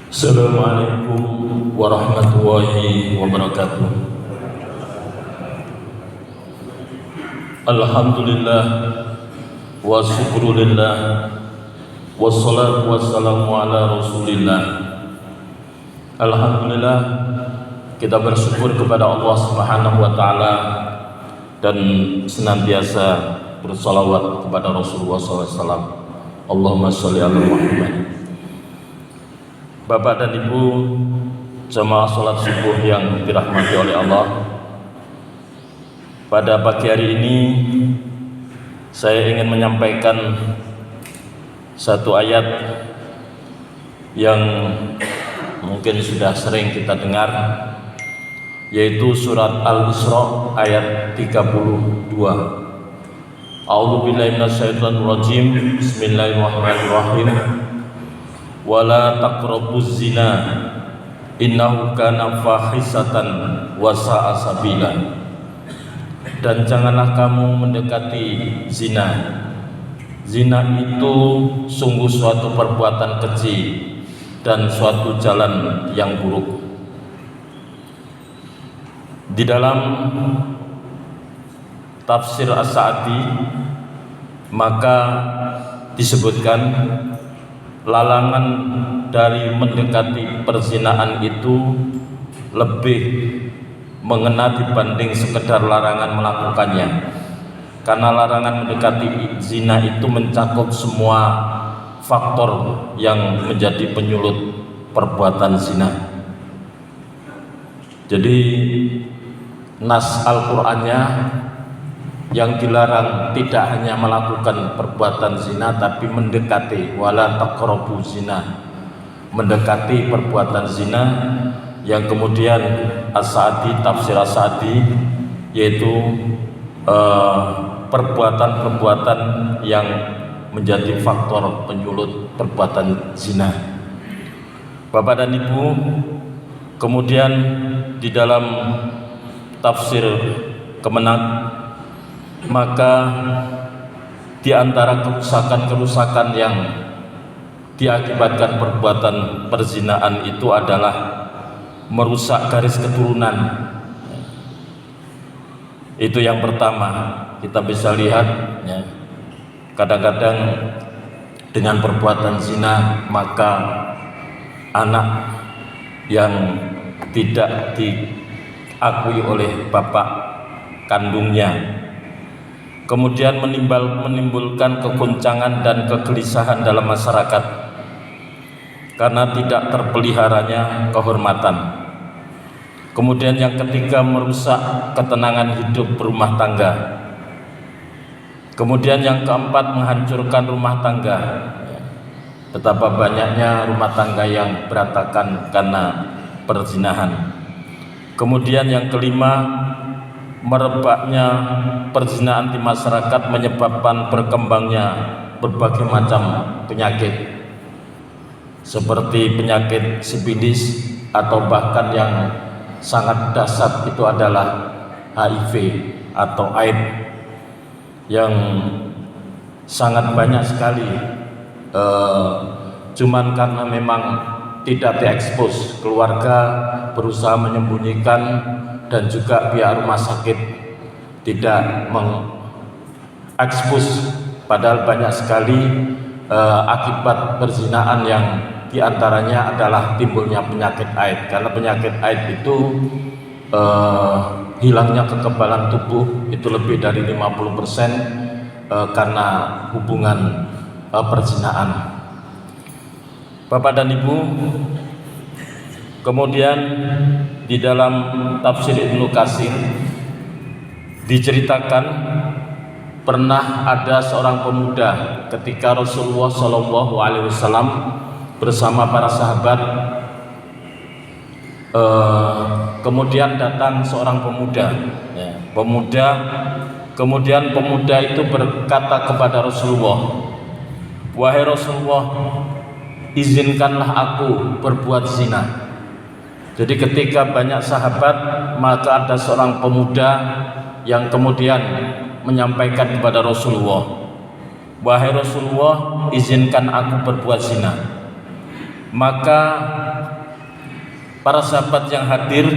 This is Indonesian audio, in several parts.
Assalamualaikum warahmatullahi wabarakatuh. Alhamdulillah wa syukrulillah wassalatu wassalamu ala rasulillah. Alhamdulillah, kita bersyukur kepada Allah Subhanahu wa taala dan senantiasa bersalawat kepada Rasulullah SAW. Allahumma sholli ala Muhammad. Bapak dan Ibu jamaah salat subuh yang dirahmati oleh Allah, pada pagi hari ini saya ingin menyampaikan satu ayat yang mungkin sudah sering kita dengar, yaitu surat Al-Isra ayat 32. A'udzubillahi minasyaitonir rajim. Bismillahirrahmanirrahim. Wala taqrabuz zina innahu kana fahisatan wa sa'a sabila. Dan janganlah kamu mendekati zina. Zina itu sungguh suatu perbuatan keji dan suatu jalan yang buruk. Di dalam tafsir As-Sa'di maka disebutkan larangan dari mendekati perzinaan itu lebih mengena dibanding sekedar larangan melakukannya, karena larangan mendekati zina itu mencakup semua faktor yang menjadi penyulut perbuatan zina. Jadi nas Al-Qur'annya yang dilarang tidak hanya melakukan perbuatan zina, tapi mendekati, wala taqrabu zina, mendekati perbuatan zina, yang kemudian As-Sa'di, tafsir As-Sa'di, yaitu perbuatan-perbuatan yang menjadi faktor penyulut perbuatan zina. Bapak dan Ibu, kemudian di dalam tafsir Kemenak, maka di antara kerusakan-kerusakan yang diakibatkan perbuatan perzinaan itu adalah merusak garis keturunan. Itu yang pertama. Kita bisa lihat ya, kadang-kadang dengan perbuatan zina maka anak yang tidak diakui oleh bapak kandungnya kemudian menimbulkan kegoncangan dan kegelisahan dalam masyarakat karena tidak terpeliharanya kehormatan. Kemudian yang ketiga, merusak ketenangan hidup berumah tangga. Kemudian yang keempat, menghancurkan rumah tangga. Betapa banyaknya rumah tangga yang berantakan karena perzinahan. Kemudian yang kelima, merebaknya perzinahan di masyarakat menyebabkan berkembangnya berbagai macam penyakit seperti penyakit sifilis atau bahkan yang sangat dahsyat itu adalah HIV atau AIDS yang sangat banyak sekali, cuman karena memang tidak diekspos, keluarga berusaha menyembunyikan dan juga pihak rumah sakit tidak mengekspos, padahal banyak sekali akibat perzinahan yang diantaranya adalah timbulnya penyakit AIDS. Karena penyakit AIDS itu hilangnya kekebalan tubuh itu lebih dari 50% karena hubungan perzinahan. Bapak dan Ibu, kemudian di dalam tafsir Ibnu Katsir diceritakan pernah ada seorang pemuda ketika Rasulullah SAW bersama para sahabat, kemudian datang seorang pemuda, kemudian pemuda itu berkata kepada Rasulullah, "Wahai Rasulullah, izinkanlah aku berbuat zina." Jadi ketika banyak sahabat, maka ada seorang pemuda yang kemudian menyampaikan kepada Rasulullah, "Wahai Rasulullah, izinkan aku berbuat zina." Maka para sahabat yang hadir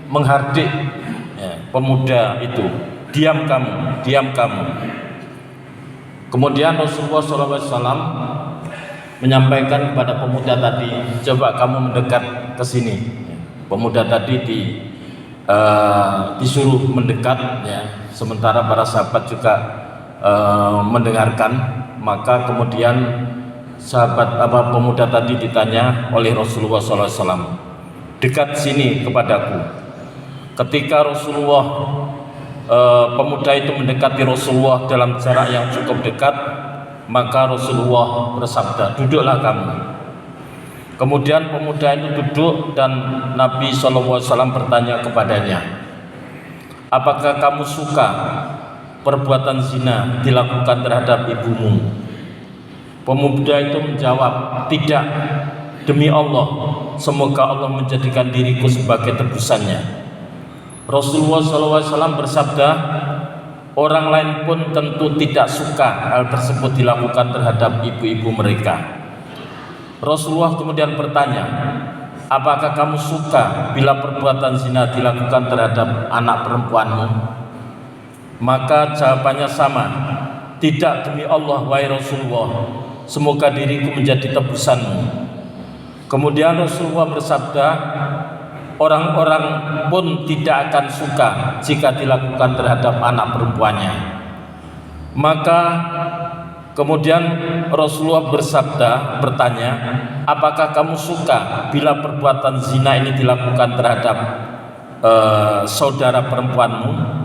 menghardik pemuda itu, diam kamu, diam kamu. Kemudian Rasulullah SAW menyampaikan kepada pemuda tadi, coba kamu mendekat ke sini. Pemuda tadi disuruh mendekat, sementara para sahabat juga mendengarkan. Maka kemudian pemuda tadi ditanya oleh Rasulullah SAW, dekat sini kepadaku. Ketika Rasulullah pemuda itu mendekati Rasulullah dalam jarak yang cukup dekat, maka Rasulullah bersabda, duduklah kamu. Kemudian pemuda itu duduk dan Nabi SAW bertanya kepadanya, apakah kamu suka perbuatan zina dilakukan terhadap ibumu? Pemuda itu menjawab, tidak, demi Allah, semoga Allah menjadikan diriku sebagai tebusannya. Rasulullah SAW bersabda, orang lain pun tentu tidak suka hal tersebut dilakukan terhadap ibu-ibu mereka. Rasulullah kemudian bertanya, apakah kamu suka bila perbuatan zina dilakukan terhadap anak perempuanmu? Maka jawabannya sama, tidak, demi Allah wahai Rasulullah, semoga diriku menjadi tebusanmu. Kemudian Rasulullah bersabda, orang-orang pun tidak akan suka jika dilakukan terhadap anak perempuannya. Maka kemudian Rasulullah bersabda, bertanya, apakah kamu suka bila perbuatan zina ini dilakukan terhadap saudara perempuanmu?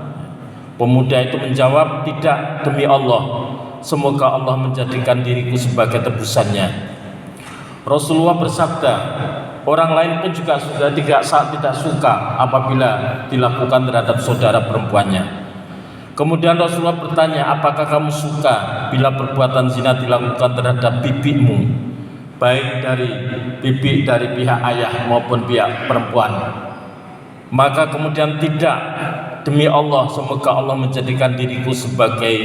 Pemuda itu menjawab, tidak, demi Allah, semoga Allah menjadikan diriku sebagai tebusannya. Rasulullah bersabda, orang lain pun juga sudah tidak suka apabila dilakukan terhadap saudara perempuannya. Kemudian Rasulullah bertanya, apakah kamu suka bila perbuatan zina dilakukan terhadap bibimu, baik dari bibi dari pihak ayah maupun pihak perempuan? Maka kemudian, tidak, demi Allah, semoga Allah menjadikan diriku sebagai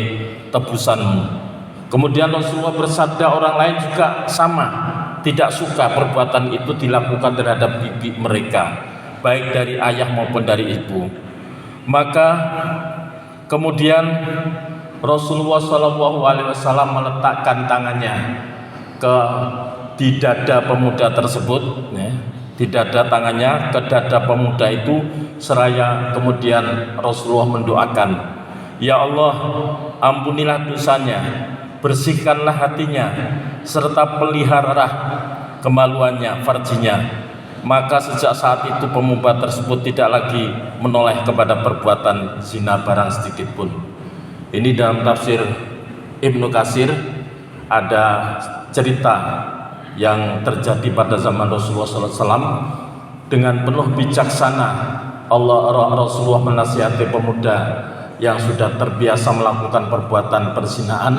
tebusanmu. Kemudian Rasulullah bersabda, orang lain juga sama, tidak suka perbuatan itu dilakukan terhadap bibi mereka, baik dari ayah maupun dari ibu. Maka kemudian Rasulullah SAW meletakkan tangannya di dada pemuda tersebut, di dada tangannya ke dada pemuda itu, seraya kemudian Rasulullah mendoakan, ya Allah, ampunilah dosanya, bersihkanlah hatinya, serta peliharalah kemaluannya, farjinya. Maka sejak saat itu pemuda tersebut tidak lagi menoleh kepada perbuatan zina barang sedikit pun. Ini dalam tafsir Ibnu Katsir ada cerita yang terjadi pada zaman Rasulullah SAW. Dengan penuh bijaksana Rasulullah menasihati pemuda yang sudah terbiasa melakukan perbuatan perzinaan,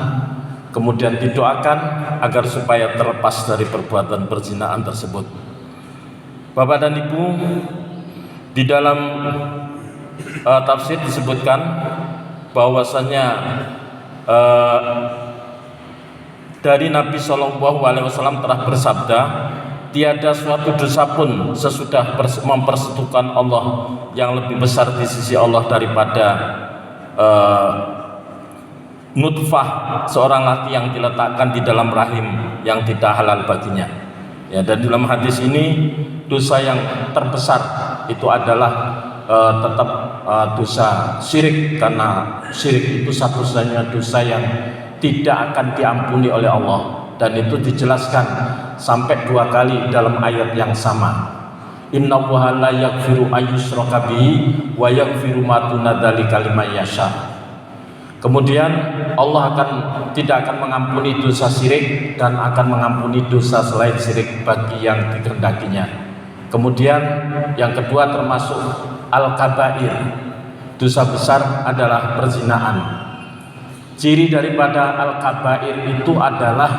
kemudian didoakan agar supaya terlepas dari perbuatan perzinaan tersebut. Bapak dan Ibu, di dalam tafsir disebutkan bahwasanya dari Nabi SAW telah bersabda, tiada suatu dosa pun sesudah mempersekutukan Allah yang lebih besar di sisi Allah daripada nutfah seorang laki yang diletakkan di dalam rahim yang tidak halal baginya. Ya, dan dalam hadis ini dosa yang terbesar itu adalah tetap dosa syirik, karena syirik itu satu-satunya dosa yang tidak akan diampuni oleh Allah, dan itu dijelaskan sampai 2 kali dalam ayat yang sama. Innallaha la yaghfiru ayyushraka bihi wa yaghfiru ma duna dzalika liman yasha. Kemudian Allah tidak akan mengampuni dosa syirik dan akan mengampuni dosa selain syirik bagi yang dikehendakinya. Kemudian yang kedua termasuk al-kabair, dosa besar adalah perzinaan. Ciri daripada al-kabair itu adalah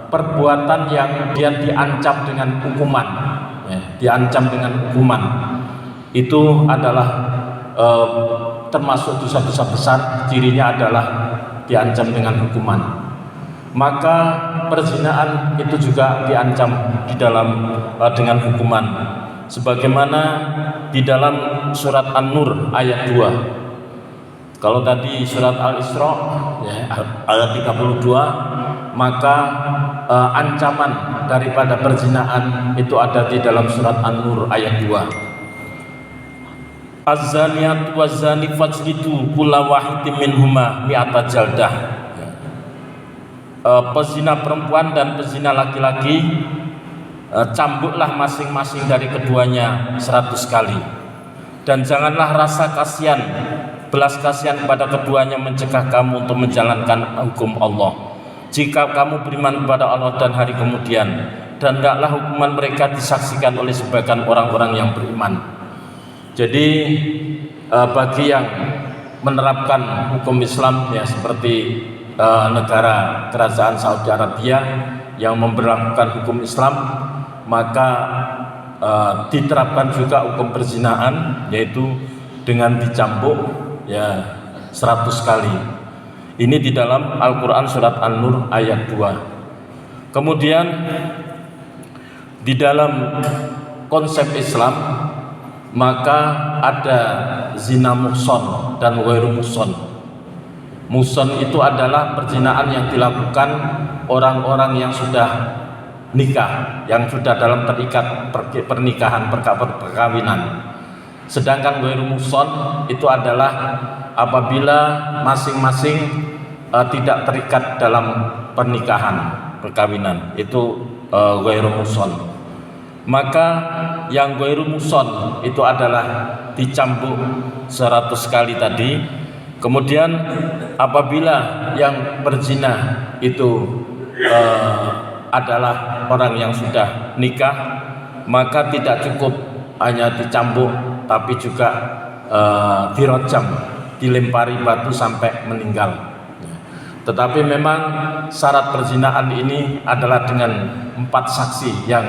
perbuatan yang dia diancam dengan hukuman, diancam dengan hukuman. Itu adalah termasuk dosa-dosa besar. Cirinya adalah diancam dengan hukuman. maka perzinaan itu juga diancam di dalam dengan hukuman sebagaimana di dalam surat An-Nur ayat 2. Kalau tadi surat Al-Isra ya, ayat 32, maka ancaman daripada perzinaan itu ada di dalam surat An-Nur ayat 2. Az-zaniyatu waz-zani fajlidu kulla wahidin minhuma mi'ata jaldah. Pezina perempuan dan pezina laki-laki cambuklah masing-masing dari keduanya 100 kali. Dan janganlah rasa kasihan, belas kasihan kepada keduanya mencegah kamu untuk menjalankan hukum Allah. Jika kamu beriman kepada Allah dan hari kemudian, dan hendaklah hukuman mereka disaksikan oleh sebagian orang-orang yang beriman. Jadi bagi yang menerapkan hukum Islam ya seperti negara kerajaan Saudi Arabia yang memberlakukan hukum Islam, maka diterapkan juga hukum perzinaan, yaitu dengan dicambuk ya 100 kali. Ini di dalam Al-Quran surat An-Nur ayat 2. Kemudian di dalam konsep Islam maka ada zina muhson dan ghairu muhson. Muhson itu adalah perzinaan yang dilakukan orang-orang yang sudah nikah, yang sudah dalam terikat pernikahan, perkawinan. Sedangkan ghairu muhson itu adalah apabila masing-masing tidak terikat dalam pernikahan, perkawinan, itu ghairu muhson. Maka yang ghairu muhson itu adalah dicambuk 100 kali tadi. Kemudian apabila yang berzina itu adalah orang yang sudah nikah, maka tidak cukup hanya dicambuk, tapi juga dirajam, dilempari batu sampai meninggal. Tetapi memang syarat perzinaan ini adalah dengan 4 saksi yang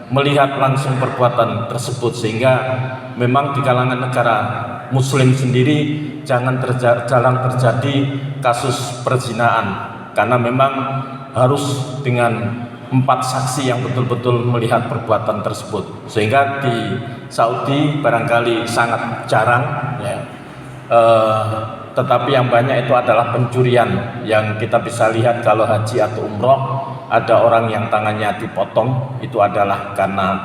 melihat langsung perbuatan tersebut, sehingga memang di kalangan negara muslim sendiri jangan terjadi kasus perzinaan, karena memang harus dengan 4 saksi yang betul-betul melihat perbuatan tersebut. Sehingga di Saudi barangkali sangat jarang ya, tetapi yang banyak itu adalah pencurian yang kita bisa lihat kalau haji atau umroh. Ada orang yang tangannya dipotong, itu adalah karena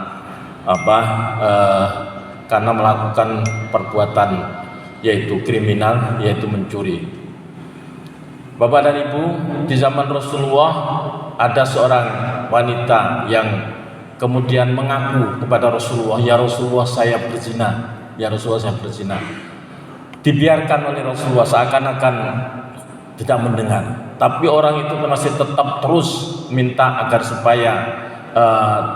karena melakukan perbuatan yaitu kriminal, yaitu mencuri. Bapak dan Ibu, di zaman Rasulullah ada seorang wanita yang kemudian mengaku kepada Rasulullah, "Ya Rasulullah, saya berzina. Ya Rasulullah, saya berzina." Dibiarkan oleh Rasulullah seakan-akan tidak mendengar, tapi orang itu masih tetap terus minta agar supaya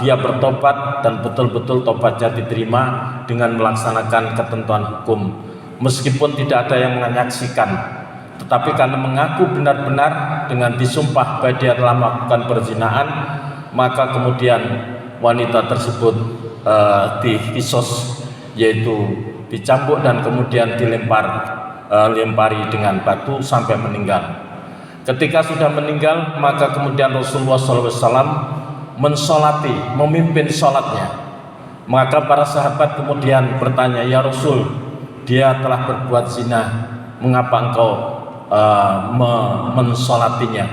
dia bertobat dan betul-betul tobatnya diterima dengan melaksanakan ketentuan hukum, meskipun tidak ada yang menyaksikan. Tetapi karena mengaku benar-benar dengan disumpah bahwa dia telah melakukan perzinaan, maka kemudian wanita tersebut dikisos, yaitu dicambuk dan kemudian dilempari dengan batu sampai meninggal. Ketika sudah meninggal, maka kemudian Rasulullah SAW mensolati, memimpin sholatnya. Maka para sahabat kemudian bertanya, "Ya Rasul, dia telah berbuat zina, mengapa engkau mensolatinya?"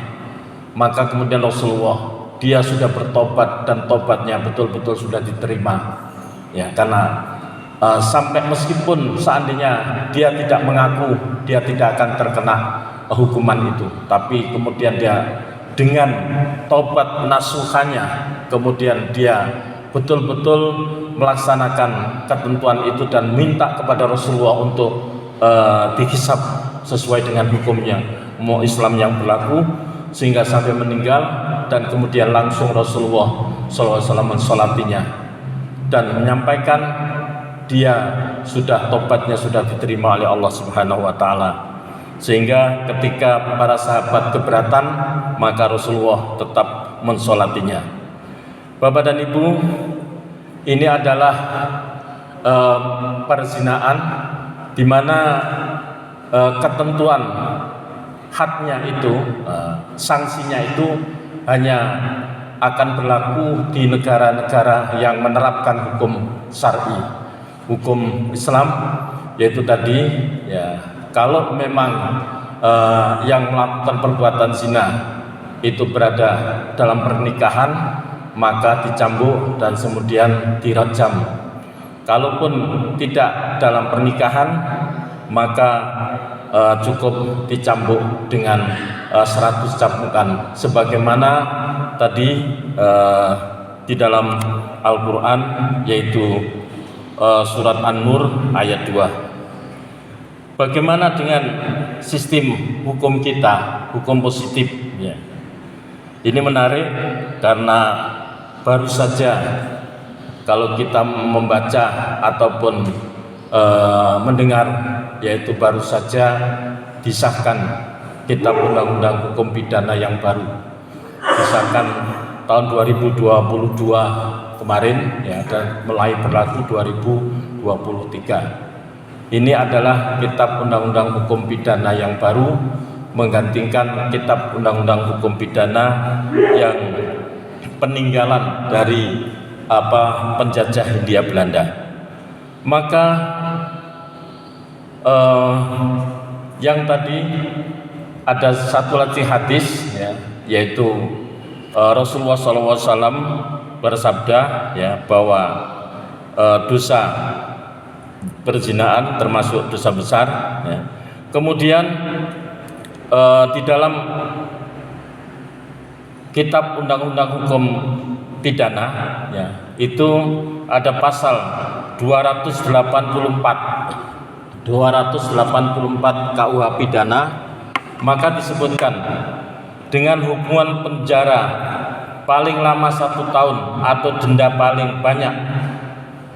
Maka kemudian Rasulullah, "Dia sudah bertobat dan tobatnya betul-betul sudah diterima." Ya, karena sampai meskipun seandainya dia tidak mengaku, dia tidak akan terkena hukuman itu, tapi kemudian dia dengan tobat nasuhannya, kemudian dia betul-betul melaksanakan ketentuan itu dan minta kepada Rasulullah untuk dihisab sesuai dengan hukumnya, mau Islam yang berlaku, sehingga sampai meninggal. Dan kemudian langsung Rasulullah SAW mensolatinya dan menyampaikan dia sudah, tobatnya sudah diterima oleh Allah Subhanahu wa Ta'ala. Sehingga ketika para sahabat keberatan, maka Rasulullah tetap mensolatinya. Bapak dan Ibu, ini adalah perzinaan di mana ketentuan hadnya itu, sanksinya itu hanya akan berlaku di negara-negara yang menerapkan hukum syar'i, hukum Islam, yaitu tadi ya, kalau memang yang melakukan perbuatan zina itu berada dalam pernikahan, maka dicambuk dan kemudian dirajam. Kalaupun tidak dalam pernikahan, maka cukup dicambuk dengan 100 cambukan, sebagaimana tadi di dalam Al-Quran, yaitu surat An-Nur ayat 2. Bagaimana dengan sistem hukum kita, hukum positif ya. Ini menarik karena baru saja kalau kita membaca ataupun mendengar, yaitu baru saja disahkan Kitab Undang-Undang Hukum Pidana yang baru, disahkan tahun 2022 kemarin ya, dan mulai berlaku 2023. Ini adalah Kitab Undang-Undang Hukum Pidana yang baru, menggantikan Kitab Undang-Undang Hukum Pidana yang peninggalan dari penjajah Hindia Belanda. Maka yang tadi ada satu lagi hadis ya, yaitu Rasulullah SAW bersabda ya, bahwa dosa perzinaan termasuk dosa besar ya. Kemudian di dalam Kitab Undang-Undang Hukum Pidana ya, itu ada pasal 284 KUH Pidana, maka disebutkan dengan hukuman penjara paling lama 1 tahun atau denda paling banyak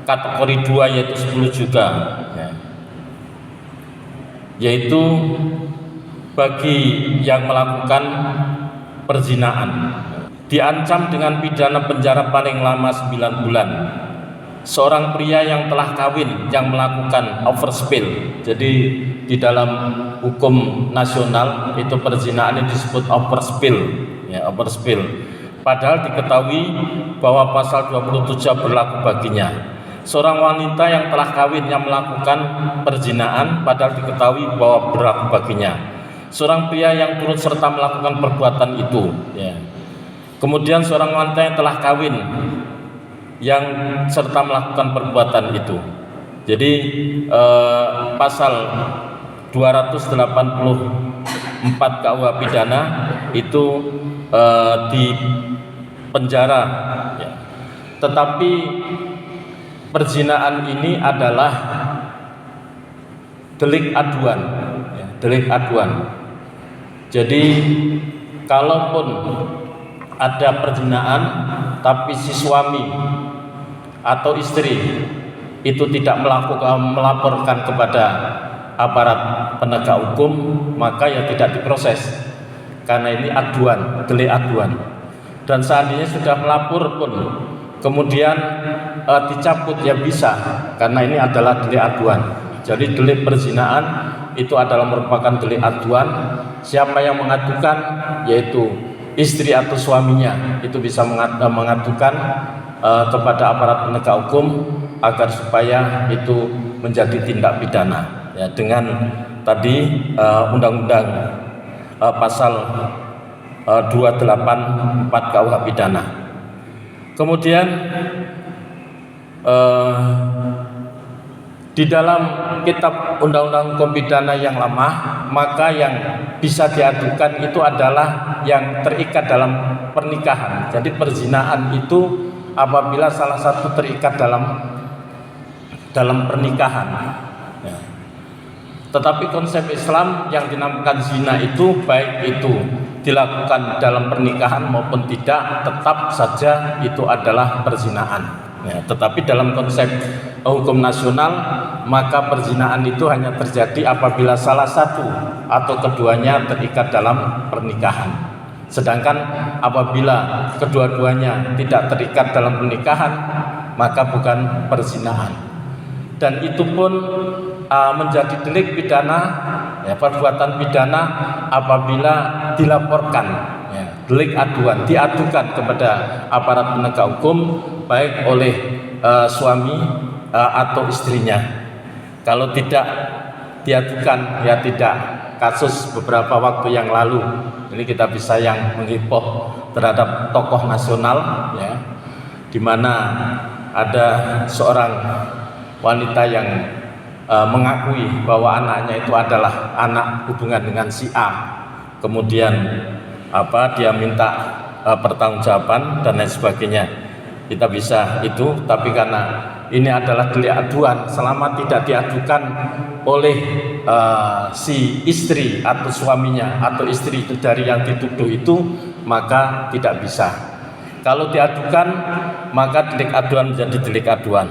kategori 2 yaitu 10 juta ya. Yaitu bagi yang melakukan perzinaan diancam dengan pidana penjara paling lama 9 bulan. Seorang pria yang telah kawin yang melakukan overspill, jadi di dalam hukum nasional itu perzinaan itu disebut overspill ya, overspill. Padahal diketahui bahwa pasal 27 berlaku baginya. Seorang wanita yang telah kawin yang melakukan perzinaan padahal diketahui bahwa berlaku baginya. Seorang pria yang turut serta melakukan perbuatan itu ya. Kemudian seorang wanita yang telah kawin yang serta melakukan perbuatan itu. Jadi pasal 284 KUH Pidana itu di penjara ya. Tetapi perzinaan ini adalah delik aduan ya, delik aduan. Jadi kalaupun ada perzinaan tapi si suami atau istri itu tidak melaporkan kepada aparat penegak hukum, maka ya tidak diproses karena ini aduan, delik aduan. Dan seandainya sudah melapor pun kemudian dicabut ya bisa, karena ini adalah delik aduan. Jadi delik perzinaan itu adalah merupakan delik aduan. Siapa yang mengadukan, yaitu istri atau suaminya, itu bisa mengadukan kepada aparat penegak hukum agar supaya itu menjadi tindak pidana ya, dengan tadi undang-undang pasal 284 KUH Pidana. Kemudian di dalam Kitab Undang-Undang Hukum Pidana yang lama, maka yang bisa diadukan itu adalah yang terikat dalam pernikahan. Jadi perzinaan itu apabila salah satu terikat dalam pernikahan ya. Tetapi konsep Islam yang dinamakan zina itu, baik itu dilakukan dalam pernikahan maupun tidak, tetap saja itu adalah perzinaan ya. Tetapi dalam konsep hukum nasional, maka perzinaan itu hanya terjadi apabila salah satu atau keduanya terikat dalam pernikahan. Sedangkan apabila kedua-duanya tidak terikat dalam pernikahan, maka bukan perzinaan. Dan itu pun menjadi delik pidana ya, perbuatan pidana apabila dilaporkan, ya, delik aduan, diadukan kepada aparat penegak hukum baik oleh suami atau istrinya. Kalau tidak diadukan, ya tidak, kasus beberapa waktu yang lalu ini kita bisa yang mengheboh terhadap tokoh nasional, ya, di mana ada seorang wanita yang mengakui bahwa anaknya itu adalah anak hubungan dengan si A, kemudian dia minta pertanggungjawaban dan lain sebagainya. Kita bisa itu, tapi karena ini adalah delik aduan, selama tidak diadukan oleh si istri atau suaminya atau istri dari yang dituduh itu, maka tidak bisa. Kalau diadukan, maka delik aduan menjadi delik aduan.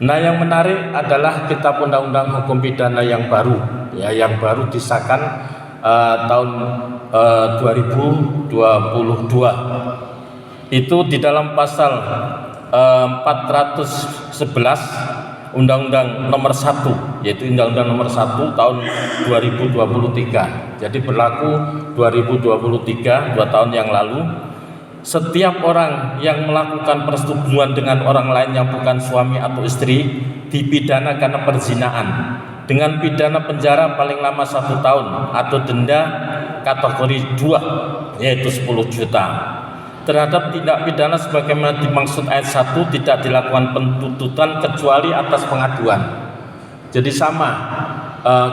Nah, yang menarik adalah kitab undang-undang hukum pidana yang baru, ya, yang baru disahkan tahun 2022. Itu di dalam pasal 411 Undang-Undang nomor 1, yaitu Undang-Undang nomor 1 tahun 2023. Jadi berlaku 2023, 2 tahun yang lalu. Setiap orang yang melakukan persetubuhan dengan orang lain yang bukan suami atau istri dipidana karena perzinaan dengan pidana penjara paling lama 1 tahun atau denda kategori 2 yaitu 10 juta. Terhadap tindak pidana sebagaimana dimaksud ayat 1 tidak dilakukan penuntutan kecuali atas pengaduan. Jadi sama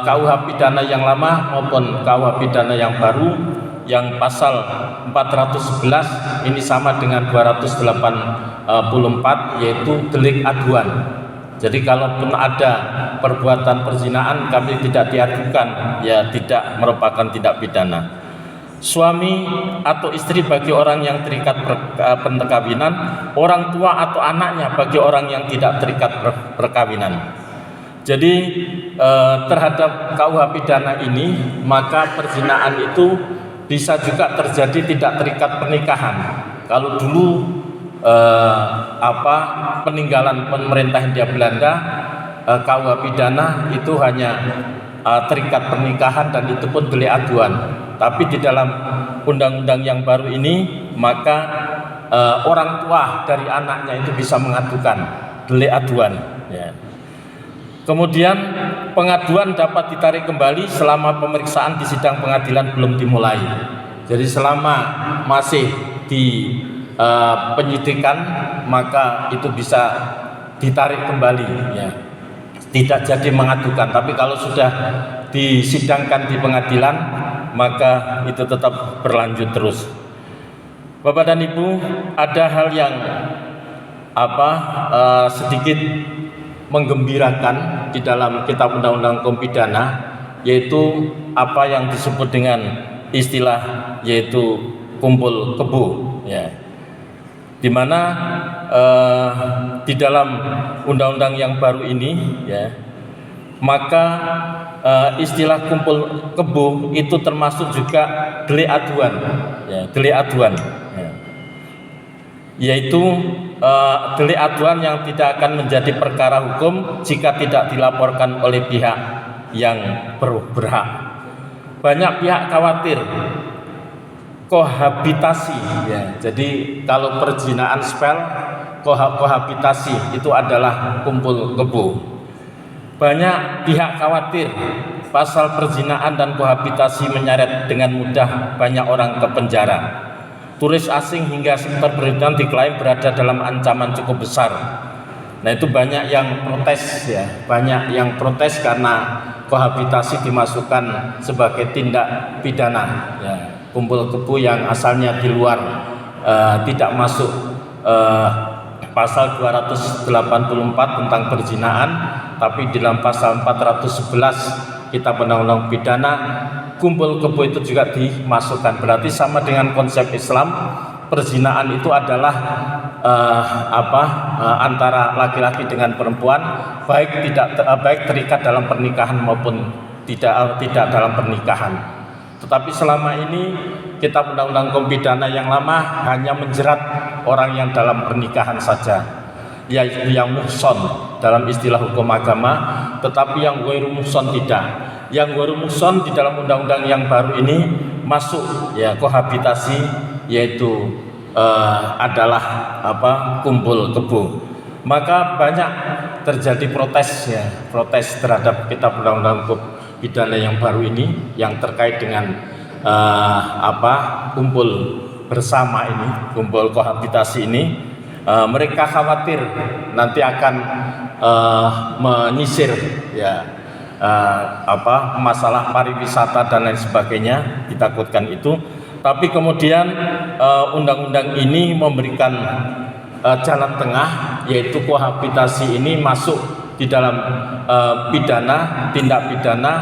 KUH pidana yang lama maupun KUH pidana yang baru, yang pasal 411 ini sama dengan 284 yaitu delik aduan. Jadi kalaupun ada perbuatan perzinaan kami tidak diadukan, ya tidak merupakan tindak pidana. Suami atau istri bagi orang yang terikat perkawinan, orang tua atau anaknya bagi orang yang tidak terikat perkawinan. Jadi terhadap KUH pidana ini, maka perzinaan itu bisa juga terjadi tidak terikat pernikahan. Kalau dulu peninggalan pemerintah Hindia Belanda, KUH pidana itu hanya terikat pernikahan dan itu pun delik aduan. Tapi di dalam undang-undang yang baru ini, maka orang tua dari anaknya itu bisa mengadukan delik aduan, ya. Kemudian pengaduan dapat ditarik kembali selama pemeriksaan di sidang pengadilan belum dimulai. Jadi selama masih di penyidikan, maka itu bisa ditarik kembali, ya. Tidak jadi mengadukan. Tapi kalau sudah disidangkan di pengadilan, maka itu tetap berlanjut terus. Bapak dan Ibu, ada hal yang sedikit menggembirakan di dalam kitab undang-undang hukum pidana, yaitu apa yang disebut dengan istilah yaitu kumpul kebo, ya. Di mana di dalam undang-undang yang baru ini, ya, maka istilah kumpul kebo itu termasuk juga delik aduan, ya, delik aduan, ya. Yaitu delik aduan yang tidak akan menjadi perkara hukum jika tidak dilaporkan oleh pihak yang berhak. Banyak pihak khawatir kohabitasi, ya. Jadi kalau perzinaan spell, kohabitasi itu adalah kumpul kebo. Banyak pihak khawatir pasal perzinaan dan kohabitasi menyeret dengan mudah banyak orang ke penjara. Turis asing hingga sektor pendidikan diklaim berada dalam ancaman cukup besar. Nah, itu banyak yang protes, ya, banyak yang protes karena kohabitasi dimasukkan sebagai tindak pidana, ya. Kumpul kebo yang asalnya di luar tidak masuk pasal 284 tentang perzinaan, tapi di dalam pasal 411 Kitab Undang-Undang Pidana, kumpul kebo itu juga dimasukkan. Berarti sama dengan konsep Islam, perzinaan itu adalah antara laki-laki dengan perempuan, baik terikat dalam pernikahan maupun tidak dalam pernikahan. Tetapi selama ini Kitab Undang-Undang Hukum Pidana yang lama hanya menjerat orang yang dalam pernikahan saja, yaitu yang muhson dalam istilah hukum agama, tetapi yang ghairu muhson tidak, Yang ghairul muhsan di dalam undang-undang yang baru ini masuk ya kohabitasi, yaitu adalah kumpul kebo. Maka banyak terjadi protes terhadap kitab undang-undang hukum pidana yang baru ini yang terkait dengan kumpul bersama ini, kumpul kohabitasi ini. Mereka khawatir nanti akan menyisir masalah pariwisata dan lain sebagainya, ditakutkan itu. Tapi kemudian undang-undang ini memberikan jalan tengah, yaitu kohabitasi ini masuk di dalam pidana, tindak pidana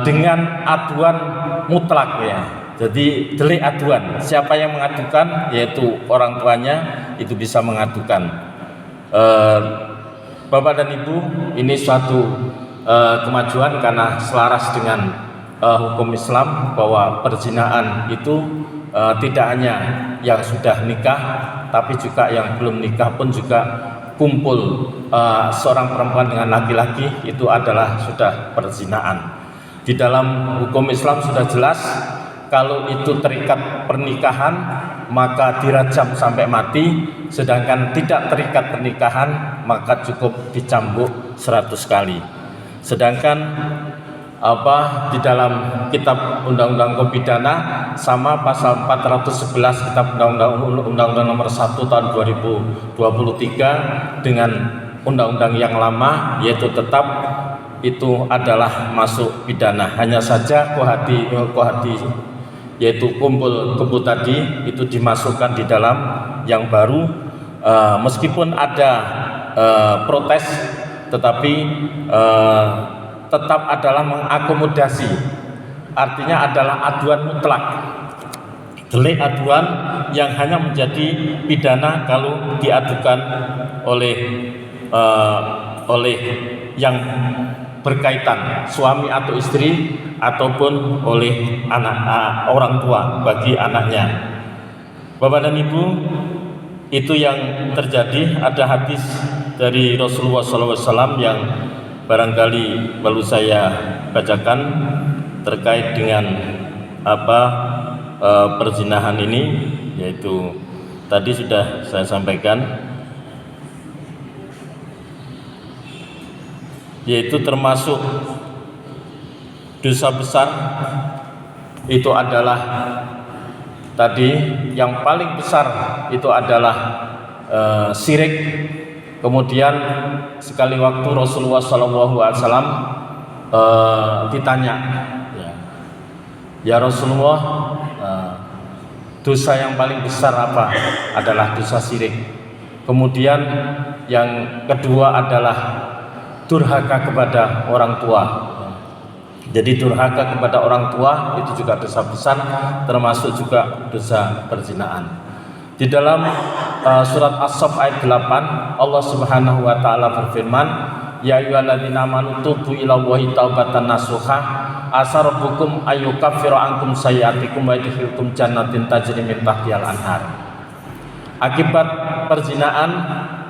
dengan aduan mutlak ya. Jadi delik aduan, siapa yang mengadukan, yaitu orang tuanya itu bisa mengadukan. Bapak dan Ibu, ini suatu kemajuan karena selaras dengan hukum Islam bahwa perzinahan itu tidak hanya yang sudah nikah, tapi juga yang belum nikah pun juga kumpul seorang perempuan dengan laki-laki itu adalah sudah perzinahan. Di dalam hukum Islam sudah jelas, kalau itu terikat pernikahan maka dirajam sampai mati, sedangkan tidak terikat pernikahan maka cukup dicambuk 100 kali. Sedangkan di dalam kitab undang-undang hukum pidana sama pasal 411 kitab undang-undang nomor 1 tahun 2023 dengan undang-undang yang lama, yaitu tetap itu adalah masuk pidana. Hanya saja kohati yaitu kumpul kebo tadi itu dimasukkan di dalam yang baru, meskipun ada protes, tetapi tetap adalah mengakomodasi, artinya adalah aduan mutlak, delik aduan yang hanya menjadi pidana kalau diadukan oleh yang berkaitan, suami atau istri ataupun oleh orang tua bagi anaknya. Bapak dan Ibu, itu yang terjadi. Ada hadis dari Rasulullah SAW yang barangkali perlu saya bacakan terkait dengan perzinahan ini, yaitu tadi sudah saya sampaikan, yaitu termasuk dosa besar. Itu adalah tadi yang paling besar itu adalah syirik. Kemudian sekali waktu Rasulullah SAW ditanya, ya Rasulullah, dosa yang paling besar apa? Adalah dosa syirik. Kemudian yang kedua adalah durhaka kepada orang tua. Jadi durhaka kepada orang tua itu juga dosa besar, termasuk juga dosa perzinahan. Di dalam surat As-Saff ayat 8, Allah Subhanahu wa taala berfirman, ya ayyuhalladzina amanu tubu ilallahi taubatan nasuha asa rabbukum ayyukaffiru ankum sayyi'atikum wa yudkhilkum jannatin tajri min tahtihal anhar. Akibat perzinahan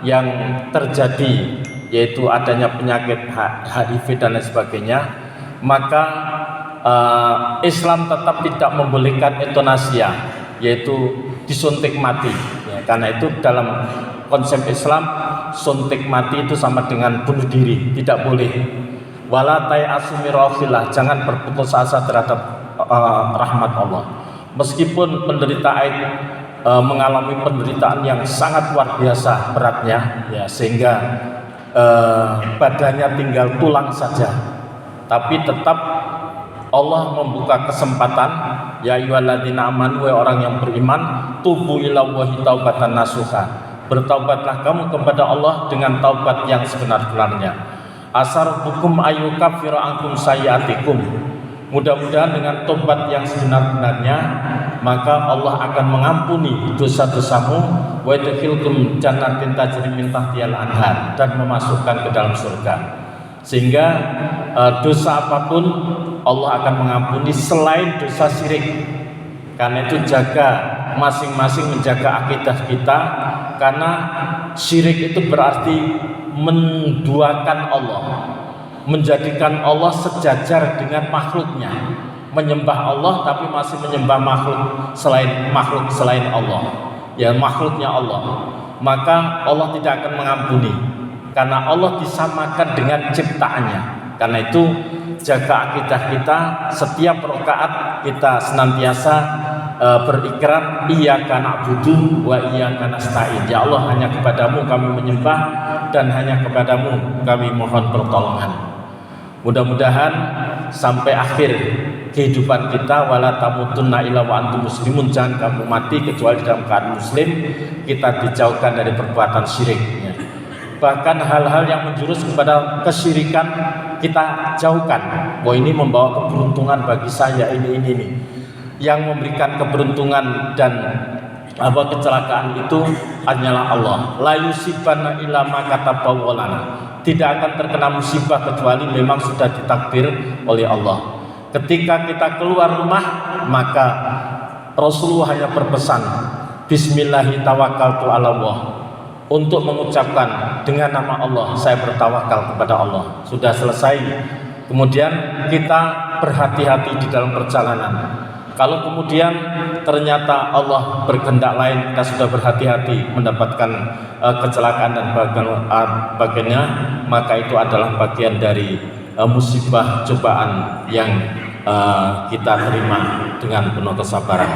yang terjadi, yaitu adanya penyakit HIV dan lain sebagainya, maka Islam tetap tidak membolehkan euthanasia, yaitu disuntik mati. Karena itu dalam konsep Islam, suntik mati itu sama dengan bunuh diri, tidak boleh. Wala ta'asu min rauhillah, jangan berputus asa terhadap rahmat Allah. Meskipun penderita AIDS mengalami penderitaan yang sangat luar biasa beratnya, sehingga badannya tinggal tulang saja, tapi tetap Allah membuka kesempatan, ya ayyuhalladzina amanu, orang yang beriman, tubu ilallahi taubatan nasuha, bertaubatlah kamu kepada Allah dengan taubat yang sebenar-benarnya. Asar hukum ayyukaffiru ankum sayyi'atikum, mudah-mudahan dengan taubat yang sebenar-benarnya maka Allah akan mengampuni dosa-dosamu, wa yudkhilkum jannatin tajri min tahtihal anhar, dan memasukkan ke dalam surga. Sehingga dosa apapun Allah akan mengampuni selain dosa syirik. Karena itu jaga masing-masing, menjaga akidah kita, karena syirik itu berarti menduakan Allah. menjadikan Allah sejajar dengan makhluknya, menyembah Allah tapi masih menyembah makhluk selain Allah, ya makhluknya Allah, maka Allah tidak akan mengampuni karena Allah disamakan dengan ciptaannya. Karena itu jaga akidah kita, setiap rakaat kita senantiasa berikrar iyyaka na'budu wa iyyaka nasta'in. Ya Allah, hanya kepadamu kami menyembah dan hanya kepadamu kami mohon pertolongan. Mudah-mudahan sampai akhir kehidupan kita, wala tamutunna illa wa antum muslimun, jangan kamu mati kecuali dalam keadaan muslim. Kita dijauhkan dari perbuatan syirik, ya. Bahkan hal-hal yang menjurus kepada kesyirikan kita jauhkan. Bahwa ini membawa keberuntungan bagi saya, ini. Yang memberikan keberuntungan dan kecelakaan itu hanyalah Allah. La yusibanna illa ma katabahu lana. Tidak akan terkena musibah kecuali memang sudah ditakdir oleh Allah. Ketika kita keluar rumah, maka Rasulullah hanya berpesan Bismillahi tawakkaltu ala Allah, untuk mengucapkan dengan nama Allah saya bertawakal kepada Allah. Sudah selesai. Kemudian kita berhati-hati di dalam perjalanan. Kalau kemudian ternyata Allah berkehendak lain, kita sudah berhati-hati mendapatkan kecelakaan dan bagainya, maka itu adalah bagian dari musibah cobaan yang kita terima dengan penuh kesabaran.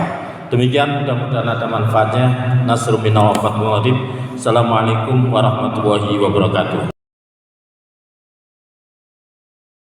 Demikian, mudah-mudahan ada manfaatnya. Nasrul minna wa fathul. Assalamualaikum warahmatullahi wabarakatuh.